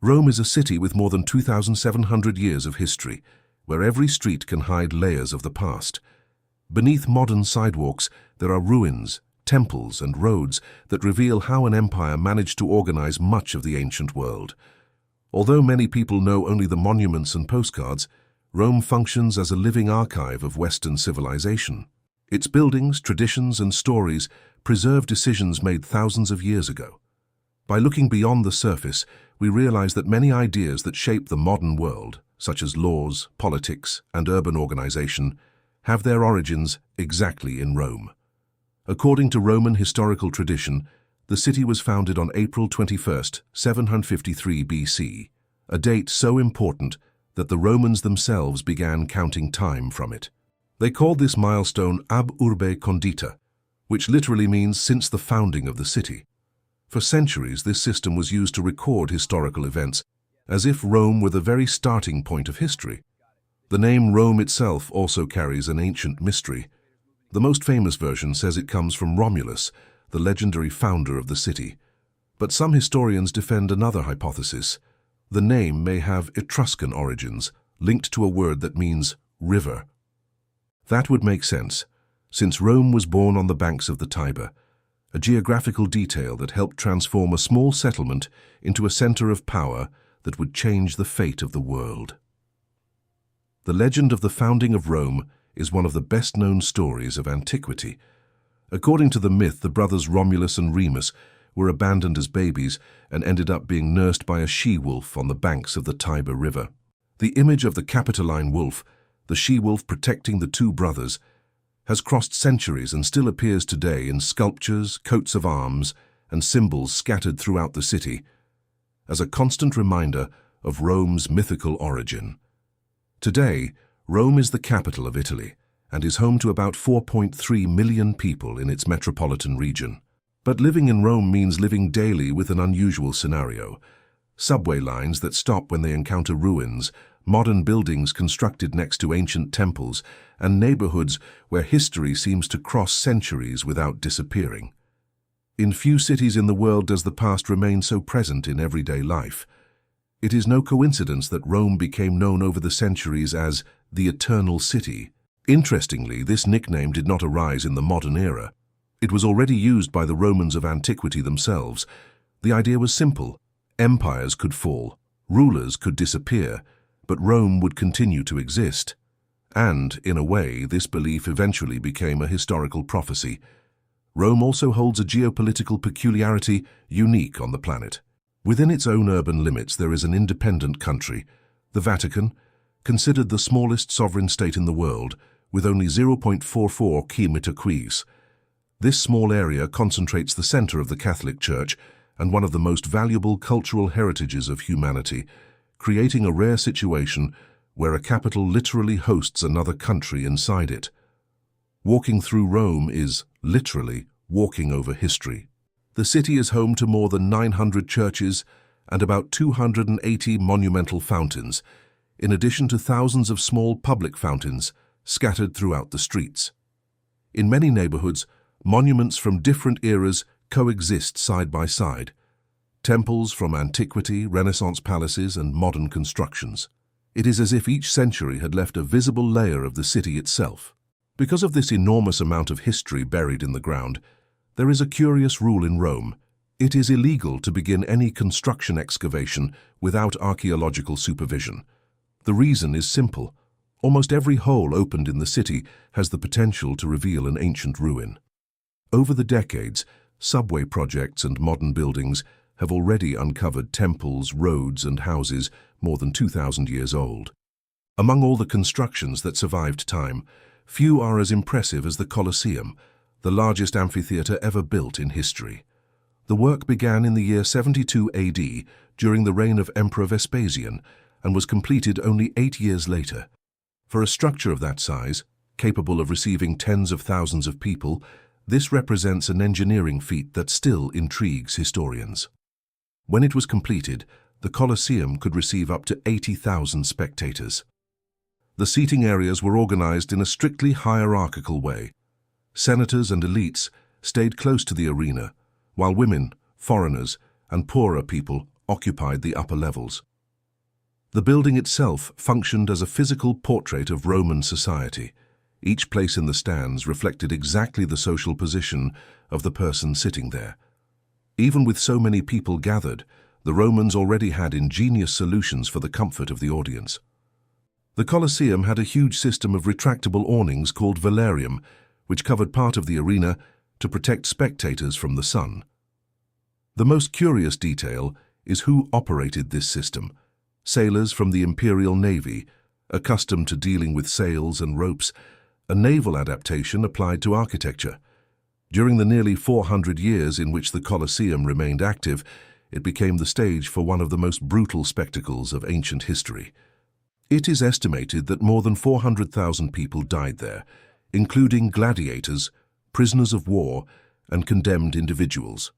Rome is a city with more than 2,700 years of history, where every street can hide layers of the past. Beneath modern sidewalks, there are ruins, temples, and roads that reveal how an empire managed to organize much of the ancient world. Although many people know only the monuments and postcards, Rome functions as a living archive of Western civilization. Its buildings, traditions, and stories preserve decisions made thousands of years ago. By looking beyond the surface, we realize that many ideas that shape the modern world, such as laws, politics, and urban organization, have their origins exactly in Rome. According to Roman historical tradition, the city was founded on April 21, 753 BC, a date so important that the Romans themselves began counting time from it. They called this milestone ab urbe condita, which literally means since the founding of the city. For centuries, this system was used to record historical events, as if Rome were the very starting point of history. The name Rome itself also carries an ancient mystery. The most famous version says it comes from Romulus, the legendary founder of the city. But some historians defend another hypothesis. The name may have Etruscan origins, linked to a word that means river. That would make sense, since Rome was born on the banks of the Tiber, a geographical detail that helped transform a small settlement into a center of power that would change the fate of the world. The legend of the founding of Rome is one of the best-known stories of antiquity. According to the myth, the brothers Romulus and Remus were abandoned as babies and ended up being nursed by a she-wolf on the banks of the Tiber River. The image of the Capitoline wolf, the she-wolf protecting the two brothers, has crossed centuries and still appears today in sculptures, coats of arms, and symbols scattered throughout the city, as a constant reminder of Rome's mythical origin. Today, Rome is the capital of Italy and is home to about 4.3 million people in its metropolitan region. But living in Rome means living daily with an unusual scenario. Subway lines that stop when they encounter ruins, modern buildings constructed next to ancient temples, and neighborhoods where history seems to cross centuries without disappearing. In few cities in the world does the past remain so present in everyday life. It is no coincidence that Rome became known over the centuries as the Eternal City. Interestingly, this nickname did not arise in the modern era. It was already used by the Romans of antiquity themselves. The idea was simple. Empires could fall, rulers could disappear, but Rome would continue to exist. And, in a way, this belief eventually became a historical prophecy. Rome also holds a geopolitical peculiarity unique on the planet. Within its own urban limits, there is an independent country, the Vatican, considered the smallest sovereign state in the world, with only 0.44 km². This small area concentrates the center of the Catholic Church and one of the most valuable cultural heritages of humanity, creating a rare situation where a capital literally hosts another country inside it. Walking through Rome is, literally, walking over history. The city is home to more than 900 churches and about 280 monumental fountains, in addition to thousands of small public fountains scattered throughout the streets. In many neighborhoods, monuments from different eras coexist side by side. Temples from antiquity, Renaissance palaces, and modern constructions. It is as if each century had left a visible layer of the city itself. Because of this enormous amount of history buried in the ground, there is a curious rule in Rome. It is illegal to begin any construction excavation without archaeological supervision. The reason is simple. Almost every hole opened in the city has the potential to reveal an ancient ruin. Over the decades, subway projects and modern buildings have already uncovered temples, roads, and houses more than 2,000 years old. Among all the constructions that survived time, few are as impressive as the Colosseum, the largest amphitheater ever built in history. The work began in the year 72 AD during the reign of Emperor Vespasian and was completed only 8 years later. For a structure of that size, capable of receiving tens of thousands of people, this represents an engineering feat that still intrigues historians. When it was completed, the Colosseum could receive up to 80,000 spectators. The seating areas were organized in a strictly hierarchical way. Senators and elites stayed close to the arena, while women, foreigners, and poorer people occupied the upper levels. The building itself functioned as a physical portrait of Roman society. Each place in the stands reflected exactly the social position of the person sitting there. Even with so many people gathered, the Romans already had ingenious solutions for the comfort of the audience. The Colosseum had a huge system of retractable awnings called velarium, which covered part of the arena to protect spectators from the sun. The most curious detail is who operated this system. Sailors from the Imperial Navy, accustomed to dealing with sails and ropes, a naval adaptation applied to architecture. During the nearly 400 years in which the Colosseum remained active, it became the stage for one of the most brutal spectacles of ancient history. It is estimated that more than 400,000 people died there, including gladiators, prisoners of war, and condemned individuals.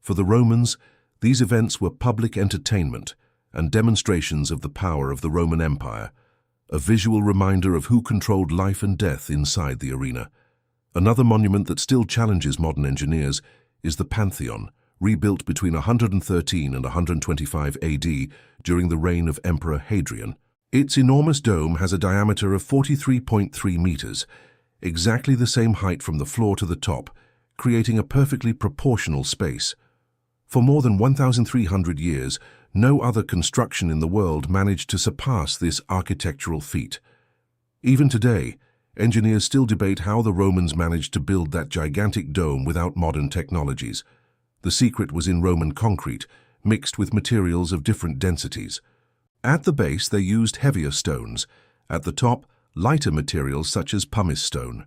For the Romans, these events were public entertainment and demonstrations of the power of the Roman Empire, a visual reminder of who controlled life and death inside the arena. Another monument that still challenges modern engineers is the Pantheon, rebuilt between 113 and 125 AD during the reign of Emperor Hadrian. Its enormous dome has a diameter of 43.3 meters, exactly the same height from the floor to the top, creating a perfectly proportional space. For more than 1,300 years, no other construction in the world managed to surpass this architectural feat. Even today, engineers still debate how the Romans managed to build that gigantic dome without modern technologies. The secret was in Roman concrete, mixed with materials of different densities. At the base, they used heavier stones. At the top, lighter materials such as pumice stone.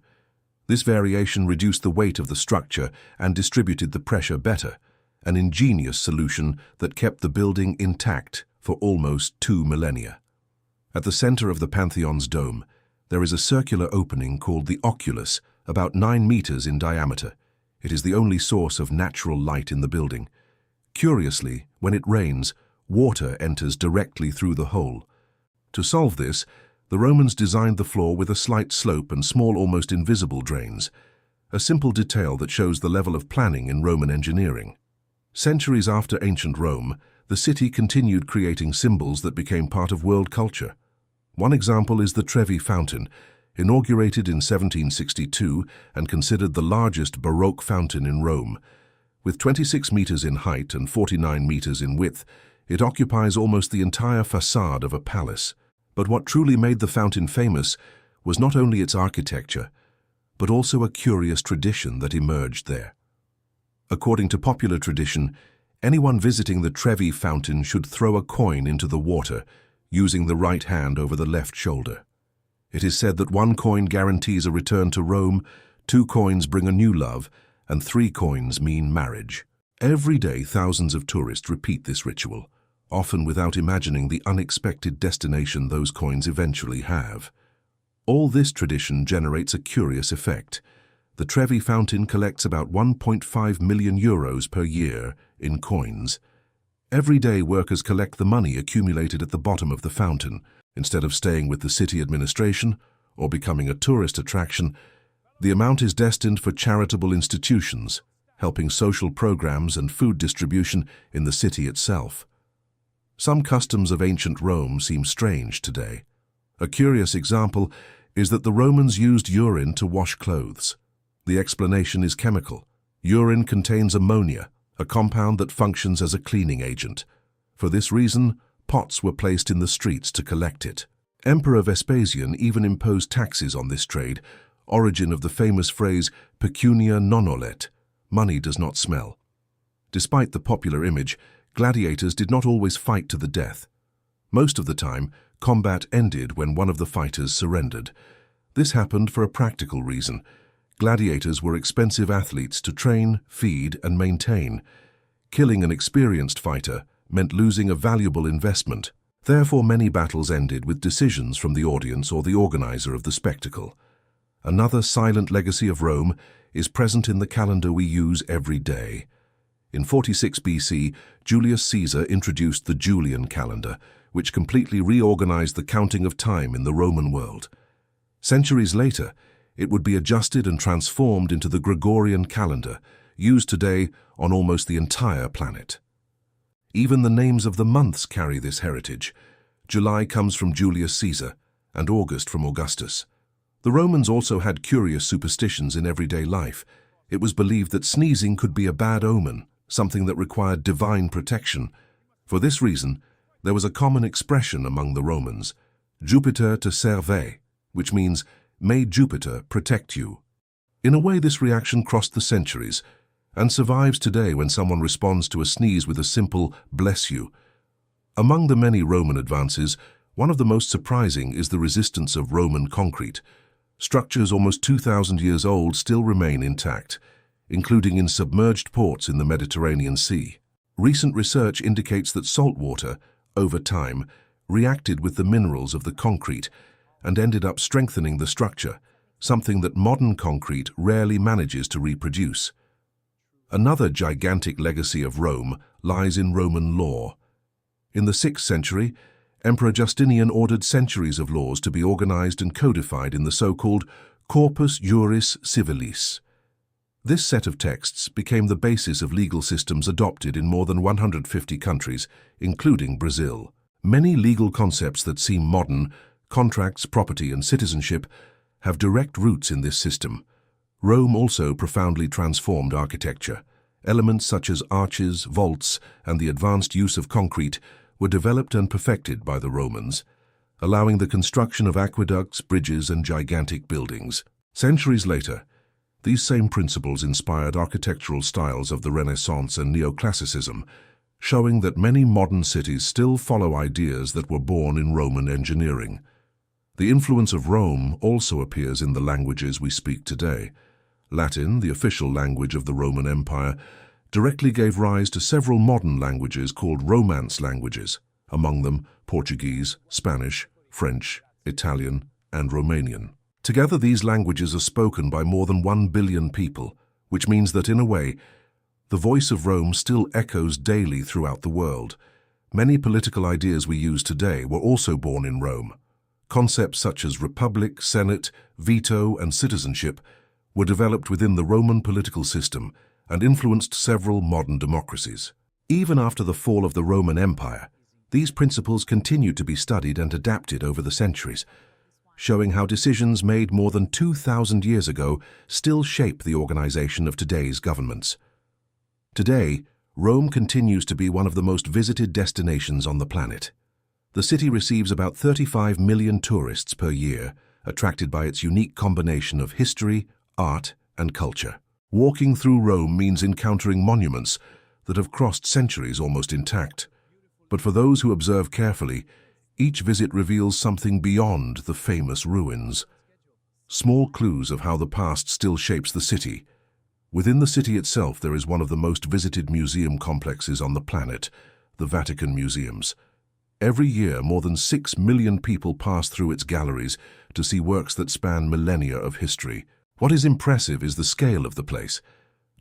This variation reduced the weight of the structure and distributed the pressure better, an ingenious solution that kept the building intact for almost 2 millennia. At the center of the Pantheon's dome, there is a circular opening called the oculus, about 9 meters in diameter. It is the only source of natural light in the building. Curiously, when it rains, water enters directly through the hole. To solve this, the Romans designed the floor with a slight slope and small, almost invisible drains, a simple detail that shows the level of planning in Roman engineering. Centuries after ancient Rome, the city continued creating symbols that became part of world culture. One example is the Trevi Fountain, inaugurated in 1762 and considered the largest Baroque fountain in Rome. With 26 meters in height and 49 meters in width, it occupies almost the entire facade of a palace. But what truly made the fountain famous was not only its architecture, but also a curious tradition that emerged there. According to popular tradition, anyone visiting the Trevi Fountain should throw a coin into the water, using the right hand over the left shoulder. It is said that 1 coin guarantees a return to Rome, 2 coins bring a new love, and 3 coins mean marriage. Every day, thousands of tourists repeat this ritual, often without imagining the unexpected destination those coins eventually have. All this tradition generates a curious effect. The Trevi Fountain collects about 1.5 million euros per year in coins. Every day, workers collect the money accumulated at the bottom of the fountain. Instead of staying with the city administration or becoming a tourist attraction, the amount is destined for charitable institutions, helping social programs and food distribution in the city itself. Some customs of ancient Rome seem strange today. A curious example is that the Romans used urine to wash clothes. The explanation is chemical. Urine contains ammonia, a compound that functions as a cleaning agent. For this reason, pots were placed in the streets to collect it. Emperor Vespasian even imposed taxes on this trade, origin of the famous phrase pecunia non olet, money does not smell. Despite the popular image, gladiators did not always fight to the death. Most of the time, combat ended when one of the fighters surrendered. This happened for a practical reason. Gladiators were expensive athletes to train, feed, and maintain. Killing an experienced fighter meant losing a valuable investment. Therefore, many battles ended with decisions from the audience or the organizer of the spectacle. Another silent legacy of Rome is present in the calendar we use every day. In 46 BC, Julius Caesar introduced the Julian calendar, which completely reorganized the counting of time in the Roman world. Centuries later, it would be adjusted and transformed into the Gregorian calendar, used today on almost the entire planet. Even the names of the months carry this heritage. July comes from Julius Caesar, and August from Augustus. The Romans also had curious superstitions in everyday life. It was believed that sneezing could be a bad omen, something that required divine protection. For this reason, there was a common expression among the Romans, Jupiter te serve, which means, may Jupiter protect you. In a way, this reaction crossed the centuries and survives today when someone responds to a sneeze with a simple, bless you. Among the many Roman advances, one of the most surprising is the resistance of Roman concrete. Structures almost 2,000 years old still remain intact, including in submerged ports in the Mediterranean Sea. Recent research indicates that salt water, over time, reacted with the minerals of the concrete and ended up strengthening the structure, something that modern concrete rarely manages to reproduce. Another gigantic legacy of Rome lies in Roman law. In the 6th century, Emperor Justinian ordered centuries of laws to be organized and codified in the so-called Corpus Juris Civilis. This set of texts became the basis of legal systems adopted in more than 150 countries, including Brazil. Many legal concepts that seem modern, contracts, property, and citizenship, have direct roots in this system. Rome also profoundly transformed architecture. Elements such as arches, vaults, and the advanced use of concrete were developed and perfected by the Romans, allowing the construction of aqueducts, bridges, and gigantic buildings. Centuries later, these same principles inspired architectural styles of the Renaissance and Neoclassicism, showing that many modern cities still follow ideas that were born in Roman engineering. The influence of Rome also appears in the languages we speak today. Latin, the official language of the Roman Empire, directly gave rise to several modern languages called Romance languages, among them Portuguese, Spanish, French, Italian, and Romanian. Together, these languages are spoken by more than 1 billion people, which means that, in a way, the voice of Rome still echoes daily throughout the world. Many political ideas we use today were also born in Rome. Concepts such as republic, senate, veto, and citizenship were developed within the Roman political system and influenced several modern democracies. Even after the fall of the Roman Empire, these principles continued to be studied and adapted over the centuries, showing how decisions made more than 2,000 years ago still shape the organization of today's governments. Today, Rome continues to be one of the most visited destinations on the planet. The city receives about 35 million tourists per year, attracted by its unique combination of history, art, and culture. Walking through Rome means encountering monuments that have crossed centuries almost intact. But for those who observe carefully, each visit reveals something beyond the famous ruins. Small clues of how the past still shapes the city. Within the city itself, there is one of the most visited museum complexes on the planet, the Vatican Museums. Every year, more than 6 million people pass through its galleries to see works that span millennia of history. What is impressive is the scale of the place.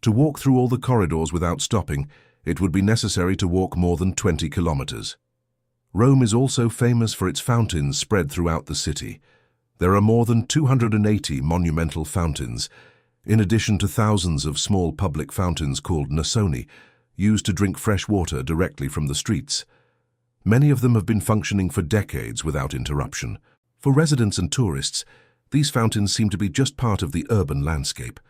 To walk through all the corridors without stopping, it would be necessary to walk more than 20 kilometers. Rome is also famous for its fountains spread throughout the city. There are more than 280 monumental fountains, in addition to thousands of small public fountains called nasoni, used to drink fresh water directly from the streets. Many of them have been functioning for decades without interruption. For residents and tourists, these fountains seem to be just part of the urban landscape,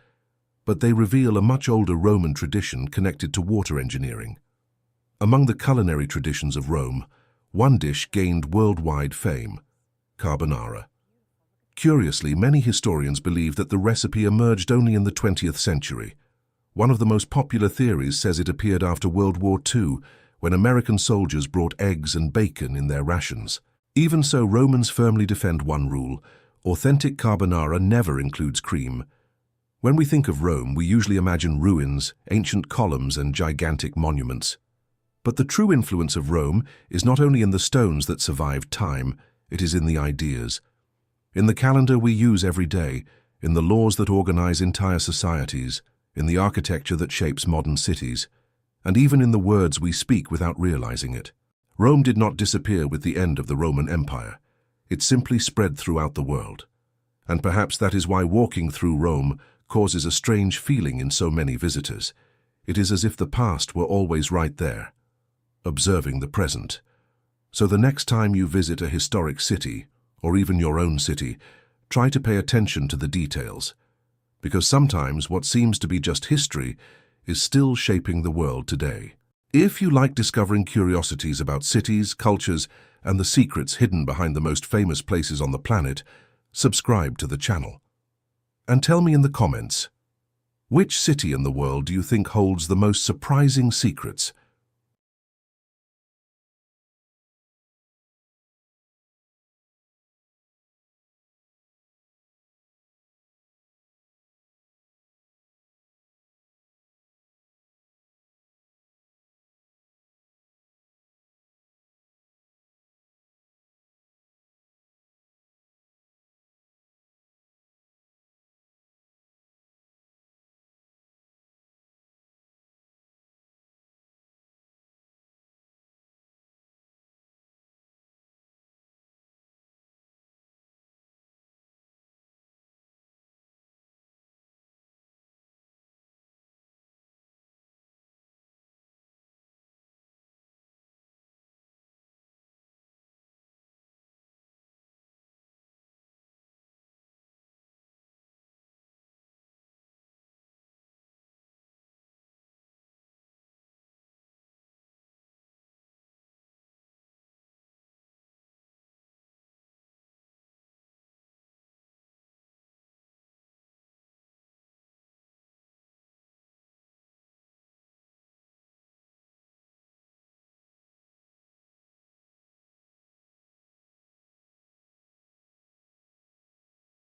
but they reveal a much older Roman tradition connected to water engineering. Among the culinary traditions of Rome, one dish gained worldwide fame, carbonara. Curiously, many historians believe that the recipe emerged only in the 20th century. One of the most popular theories says it appeared after World War II, when American soldiers brought eggs and bacon in their rations. Even so, Romans firmly defend one rule: authentic carbonara never includes cream. When we think of Rome, we usually imagine ruins, ancient columns, and gigantic monuments. But the true influence of Rome is not only in the stones that survived time, it is in the ideas. In the calendar we use every day, in the laws that organize entire societies, in the architecture that shapes modern cities, and even in the words we speak without realizing it. Rome did not disappear with the end of the Roman Empire. It simply spread throughout the world. And perhaps that is why walking through Rome causes a strange feeling in so many visitors. It is as if the past were always right there. observing the present. So the next time you visit a historic city, or even your own city, try to pay attention to the details. Because sometimes what seems to be just history is still shaping the world today. If you like discovering curiosities about cities, cultures, and the secrets hidden behind the most famous places on the planet, subscribe to the channel. And tell me in the comments, which city in the world do you think holds the most surprising secrets?